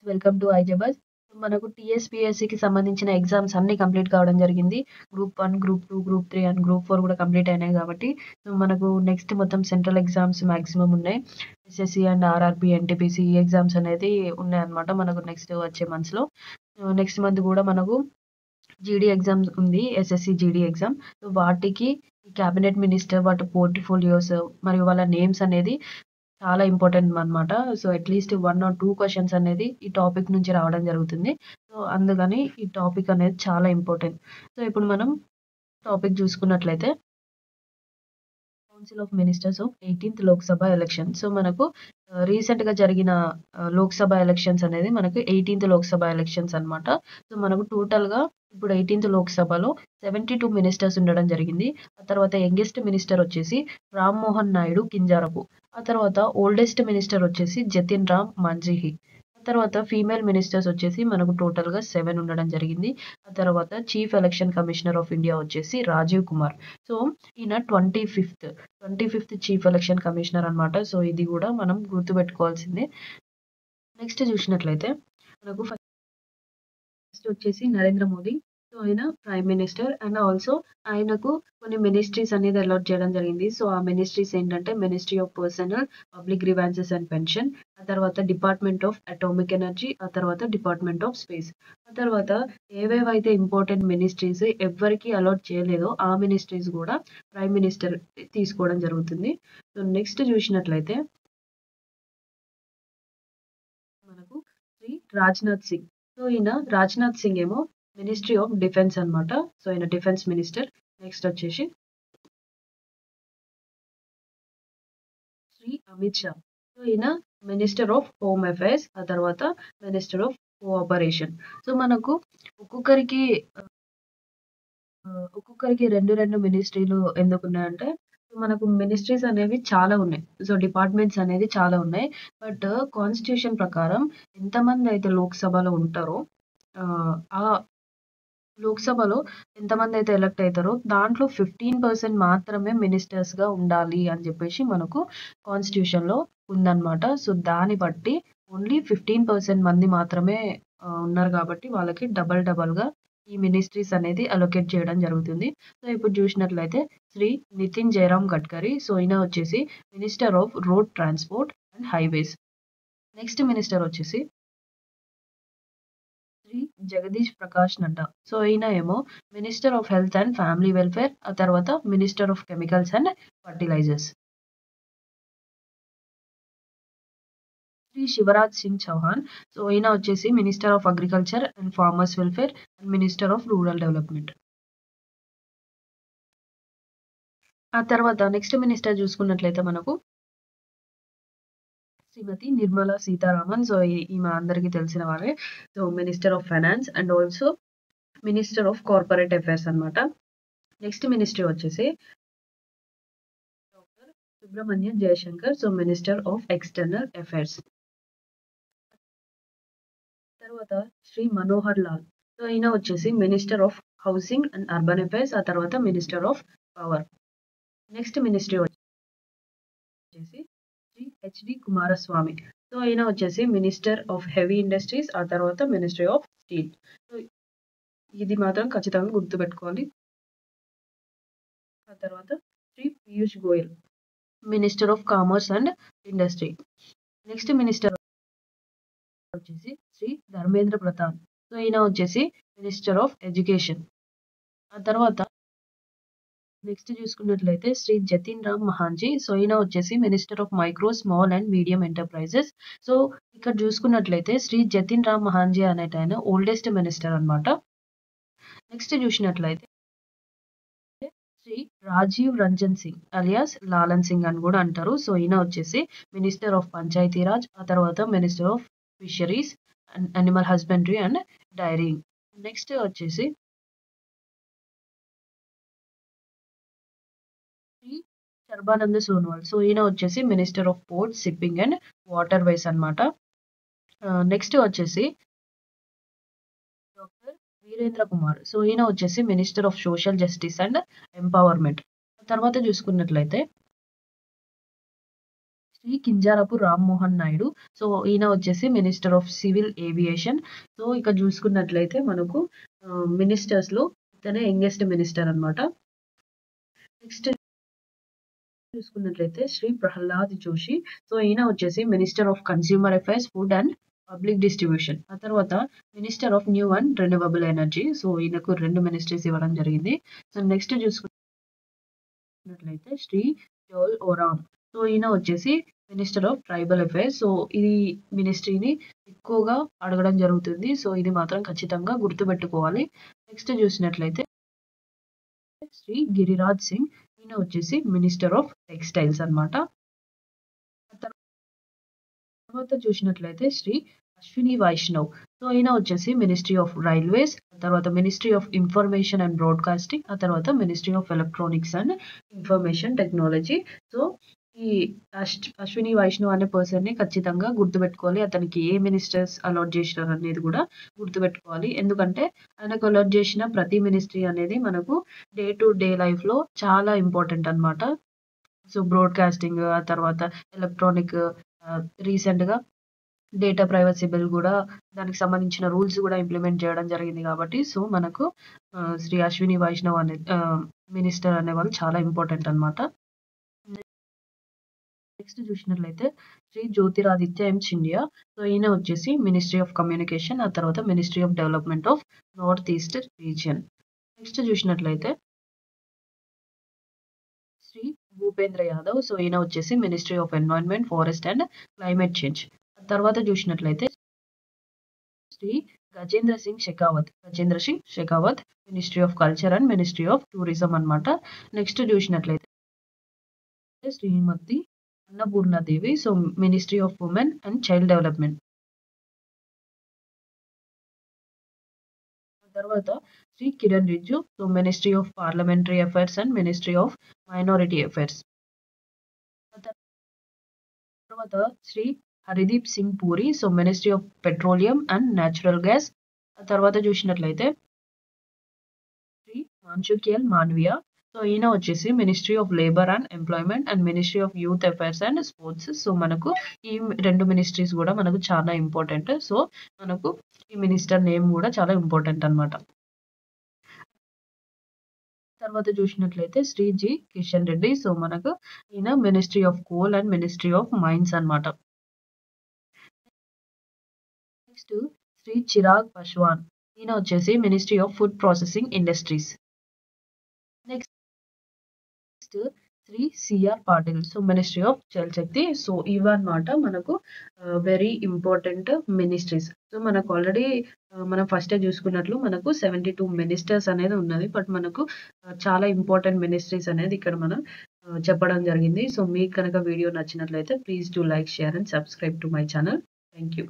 Welcome to ఐజబస్. మనకు టీఎస్పీఎస్సీకి సంబంధించిన exams అన్నీ కంప్లీట్ కావడం జరిగింది. Group 1, group 2, group 3 and group 4 కూడా కంప్లీట్ అయినాయి కాబట్టి మనకు నెక్స్ట్ మొత్తం సెంట్రల్ ఎగ్జామ్స్ మాక్సిమం ఉన్నాయి. ఎస్ఎస్సి అండ్ ఆర్ఆర్బి, ఎన్టీపీసీ ఈ ఎగ్జామ్స్ అనేది ఉన్నాయన్నమాట మనకు నెక్స్ట్ వచ్చే మంత్స్లో. నెక్స్ట్ మంత్ కూడా మనకు జీడీ ఎగ్జామ్స్ ఉంది, ఎస్ఎస్సి జీడీ ఎగ్జామ్. వాటికి క్యాబినెట్ మినిస్టర్ వాటి పోర్ట్ఫోలియోస్ మరియు వాళ్ళ నేమ్స్ అనేది చాలా ఇంపార్టెంట్ అనమాట. సో అట్లీస్ట్ 1 ఆర్ 2 క్వశ్చన్స్ అనేది ఈ టాపిక్ నుంచి రావడం జరుగుతుంది. సో అందుకని ఈ టాపిక్ అనేది చాలా ఇంపార్టెంట్. సో ఇప్పుడు మనం టాపిక్ చూసుకున్నట్లయితే council of ministers of 18th Lok Sabha election. So మనకు రీసెంట్గా జరిగిన లోక్సభ ఎలక్షన్స్ అనేది మనకు 18th లోక్సభ ఎలక్షన్స్ అనమాట. సో మనకు టోటల్గా ఇప్పుడు 18th లోక్సభలో 72 మినిస్టర్స్ ఉండడం జరిగింది. ఆ తర్వాత యంగెస్ట్ మినిస్టర్ వచ్చేసి రామ్మోహన్ నాయుడు కింజారపు. ఆ తర్వాత ఓల్డెస్ట్ మినిస్టర్ వచ్చేసి జతిన్ రామ్ మాంఝీ. ఆ తర్వాత ఫీమేల్ మినిస్టర్స్ వచ్చేసి మనకు టోటల్గా 7 ఉండడం జరిగింది. ఆ తర్వాత chief election commissioner of India వచ్చేసి రాజీవ్ కుమార్. సో ఈయన 25th చీఫ్ ఎలక్షన్ కమిషనర్ అనమాట. సో ఇది కూడా మనం గుర్తుపెట్టుకోవాల్సిందే. నెక్స్ట్ చూసినట్లయితే మనకు ఫస్ట్ వచ్చేసి నరేంద్ర మోదీ. సో ఆయన ప్రైమ్ మినిస్టర్ అండ్ ఆల్సో ఆయనకు కొన్ని మినిస్ట్రీస్ అనేది అలాట్ చేయడం జరిగింది. సో ఆ మినిస్ట్రీస్ ఏంటంటే ministry of personal public grievances and pension, ఆ తర్వాత డిపార్ట్మెంట్ ఆఫ్ అటామిక్ ఎనర్జీ, ఆ తర్వాత డిపార్ట్మెంట్ ఆఫ్ స్పేస్. ఆ తర్వాత ఏవేవైతే ఇంపార్టెంట్ మినిస్ట్రీస్ ఎవరికి అలాట్ చేయలేదో ఆ మినిస్ట్రీస్ కూడా ప్రైమ్ మినిస్టర్ తీసుకోవడం జరుగుతుంది. సో నెక్స్ట్ చూసినట్లయితే మనకు శ్రీ రాజ్నాథ్ సింగ్. సో ఈయన రాజ్నాథ్ సింగ్ ఏమో మినిస్ట్రీ ఆఫ్ డిఫెన్స్ అనమాట. సో ఈయన డిఫెన్స్ మినిస్టర్. నెక్స్ట్ వచ్చేసి శ్రీ అమిత్ షా. సో ఈయన మినిస్టర్ ఆఫ్ హోమ్ అఫైర్స్, ఆ తర్వాత మినిస్టర్ ఆఫ్ కోఆపరేషన్. సో మనకు ఒక్కొక్కరికి ఒక్కొక్కరికి రెండు మినిస్ట్రీలు ఎందుకున్నాయంటే మనకు మినిస్ట్రీస్ అనేవి చాలా ఉన్నాయి. సో డిపార్ట్మెంట్స్ అనేది చాలా ఉన్నాయి. బట్ కాన్స్టిట్యూషన్ ప్రకారం ఎంతమంది అయితే లోక్సభలో ఉంటారో ఆ లోక్సభలో ఎంతమంది అయితే ఎలక్ట్ అవుతారో దాంట్లో 15% మాత్రమే మినిస్టర్స్గా ఉండాలి అని చెప్పేసి మనకు కాన్స్టిట్యూషన్లో ఉందన్నమాట. సో దాన్ని బట్టి ఓన్లీ 15% మంది మాత్రమే ఉన్నారు కాబట్టి వాళ్ళకి డబల్గా ఈ మినిస్ట్రీస్ అనేది అలొకేట్ చేయడం జరుగుతుంది. సో ఇప్పుడు చూసినట్లయితే శ్రీ నితిన్ జయరామ్ గడ్కరీ. సో ఈయన వచ్చేసి minister of road transport and highways. Next minister వచ్చేసి శ్రీ జగదీష్ ప్రకాష్ నడ్డా. సో ఈయన ఏమో minister of health and family welfare, ఆ తర్వాత minister of chemicals and fertilizers. Shri Shivraj Singh Chouhan. So ఈయన వచ్చేసి minister of agriculture and farmers welfare and minister of rural development. ఆ తర్వాత next minister చూసుకున్నట్లయితే మనకు శ్రీమతి నిర్మలా సీతారామన్. సో ఈమె అందరికీ తెలిసిన వారే. So minister of finance and also minister of corporate affairs అనమాట. నెక్స్ట్ మినిస్ట్రీ వచ్చేసి doctor Subrahmanyam Jaishankar. So minister of external affairs. తర్వాత శ్రీ మనోహర్ లాల్. సో ఈయన వచ్చేసి minister of housing and urban affairs, ఆ తర్వాత minister of power. Next ministry వచ్చేసి శ్రీ హెచ్డి కుమారస్వామి. సో ఈయన వచ్చేసి మినిస్టర్ ఆఫ్ హెవీ ఇండస్ట్రీస్, ఆ తర్వాత మినిస్ట్రీ ఆఫ్ స్టీల్. సో ఇది మాత్రం ఖచ్చితంగా గుర్తుపెట్టుకోవాలి. ఆ తర్వాత Shri Piyush Goyal, minister of commerce and industry. Next minister వచ్చేసి శ్రీ ధర్మేంద్ర ప్రధాన్. సో ఈయన వచ్చేసి మినిస్టర్ ఆఫ్ ఎడ్యుకేషన్. ఆ తర్వాత నెక్స్ట్ చూసుకున్నట్లయితే శ్రీ జతిన్ రామ్ మహాంజీ. సో ఈయన వచ్చేసి minister of micro small and medium enterprises. So ఇక్కడ చూసుకున్నట్లయితే శ్రీ జతిన్ రామ్ మహాంజీ అనేట ఆయన ఓల్డెస్ట్ మినిస్టర్ అనమాట. నెక్స్ట్ చూసినట్లయితే శ్రీ రాజీవ్ రంజన్ సింగ్ అలియాస్ లాలన్ సింగ్ అని కూడా అంటారు. సో ఈయన వచ్చేసి మినిస్టర్ ఆఫ్ పంచాయతీరాజ్, ఆ తర్వాత minister of fisheries and animal husbandry and dairy. Next వచ్చేసి శ్రీ సర్బానంద్ సోనోవాల్. సో ఈయన వచ్చేసి minister of port shipping and waterways అనమాట. నెక్స్ట్ వచ్చేసి డాక్టర్ వీరేంద్ర కుమార్. సో ఈయన వచ్చేసి minister of social justice and empowerment. తర్వాత చూసుకున్నట్లయితే శ్రీ కింజారపు రామ్మోహన్ నాయుడు. సో, ఈయన వచ్చేసి minister of civil aviation. So, ఇక్కడ చూసుకున్నట్లయితే మనకు మినిస్టర్స్‌లో ఇతనే యంగెస్ట్ మినిస్టర్ అన్నమాట. నెక్స్ట్ చూసుకున్నట్లయితే శ్రీ ప్రహ్లాద్ జోషి. సో, ఈయన వచ్చేసి minister of consumer affairs, food and public distribution. ఆ తర్వాత minister of new and renewable energy. So, ఈయనకు 2 మినిస్ట్రీస్ ఇవ్వడం జరిగింది. సో, నెక్స్ట్ చూసుకున్నట్లయితే శ్రీ జోల్ ఓరామ్. సో, ఈయన వచ్చేసి minister of tribal affairs. So, ఈ మినిస్ట్రీని ఎక్కువగా అడగడం జరుగుతుంది. సో, ఇది మాత్రం ఖచ్చితంగా గుర్తుపెట్టుకోవాలి. నెక్స్ట్ చూసినట్లయితే శ్రీ గిరిరాజ్ సింగ్. ఈయన వచ్చేసి మినిస్టర్ ఆఫ్ టెక్స్టైల్స్ అన్నమాట. ఆ తర్వాత చూసినట్లయితే శ్రీ అశ్విని వైష్ణవ్. సో, ఈయన వచ్చేసి మినిస్ట్రీ ఆఫ్ రైల్వేస్, ఆ తర్వాత ministry of information and broadcasting, ఆ తర్వాత ministry of electronics and information technology. So, ఈ అశ్విని వైష్ణవ్ అనే పర్సన్‌ని ఖచ్చితంగా గుర్తుపెట్టుకోవాలి. అతనికి ఏ మినిస్టర్స్ అలాట్ చేసినారు అనేది కూడా గుర్తుపెట్టుకోవాలి. ఎందుకంటే ఆయనకు అలాట్ చేసిన ప్రతి మినిస్ట్రీ అనేది మనకు డే టు డే లైఫ్‌లో చాలా ఇంపార్టెంట్ అన్నమాట. సో, బ్రాడ్కాస్టింగ్, ఆ తర్వాత ఎలక్ట్రానిక్, రీసెంట్‌గా డేటా ప్రైవసీ బిల్ గూడా, దానికి సంబంధించిన రూల్స్ గూడా ఇంప్లిమెంట్ చేయడం జరిగింది కాబట్టి, సో, మనకు శ్రీ అశ్విని వైష్ణవ్ అనే మినిస్టర్ అనేవాళ్ళు చాలా ఇంపార్టెంట్ అన్నమాట. నెక్స్ట్ చూసినట్లయితే శ్రీ జ్యోతిరాదిత్య ఎం సింధియా. సో, ఈయన వచ్చేసి మినిస్ట్రీ ఆఫ్ కమ్యూనికేషన్, ఆ తర్వాత ministry of development of north east region. Next చూసినట్లయితే శ్రీ భూపేంద్ర యాదవ్. సో, ఈయన వచ్చేసి ministry of environment, forest and climate change. తర్వాత చూసినట్లయితే Shri Gajendra Singh Shekhawat, ministry of culture and ministry of tourism అన్నమాట. నెక్స్ట్ చూసినట్లయితే Shrimati Annapurna Devi. So, ministry of women and child development. తర్వాత Shri Kiren Rijiju. So, ministry of parliamentary affairs and ministry of minority affairs. తర్వాత Shri Hardeep Singh Puri. So, ministry of petroleum and natural gas. ఆ తర్వాత చూసినట్లయితే Shri Mansukh Mandaviya. So, ఈయన వచ్చేసి ministry of labour and employment and ministry of youth affairs and sports. So, మనకు ఈ 2 ministries గూడా మనకు చాలా ఇంపార్టెంట్. సో, మనకు ఈ మినిస్టర్ నేమ్ గూడా చాలా ఇంపార్టెంట్ అన్నమాట. తర్వాత చూసినట్లయితే శ్రీ జి. కిషన్ రెడ్డి. సో, మనకు ఈయన ministry of coal and ministry of mines అన్నమాట. నెక్స్ట్ శ్రీ చిరాగ్ పాస్వాన్. ఈయన వచ్చేసి ministry of food processing industries. Next Shri C R Patil. So, ministry of Jal Shakti. So, ఇవన్నమాట మనకు వెరీ ఇంపార్టెంట్ మినిస్ట్రీస్. సో, మనకు ఆల్రెడీ మనం ఫస్టే చూసుకున్నట్లు మనకు 72 మినిస్టర్స్ అనేది ఉన్నది. బట్ మనకు చాలా ఇంపార్టెంట్ మినిస్ట్రీస్ అనేది ఇక్కడ మనం చెప్పడం జరిగింది. సో, మీకు కనుక వీడియో నచ్చినట్లయితే please do like, share and subscribe to my channel. Thank you.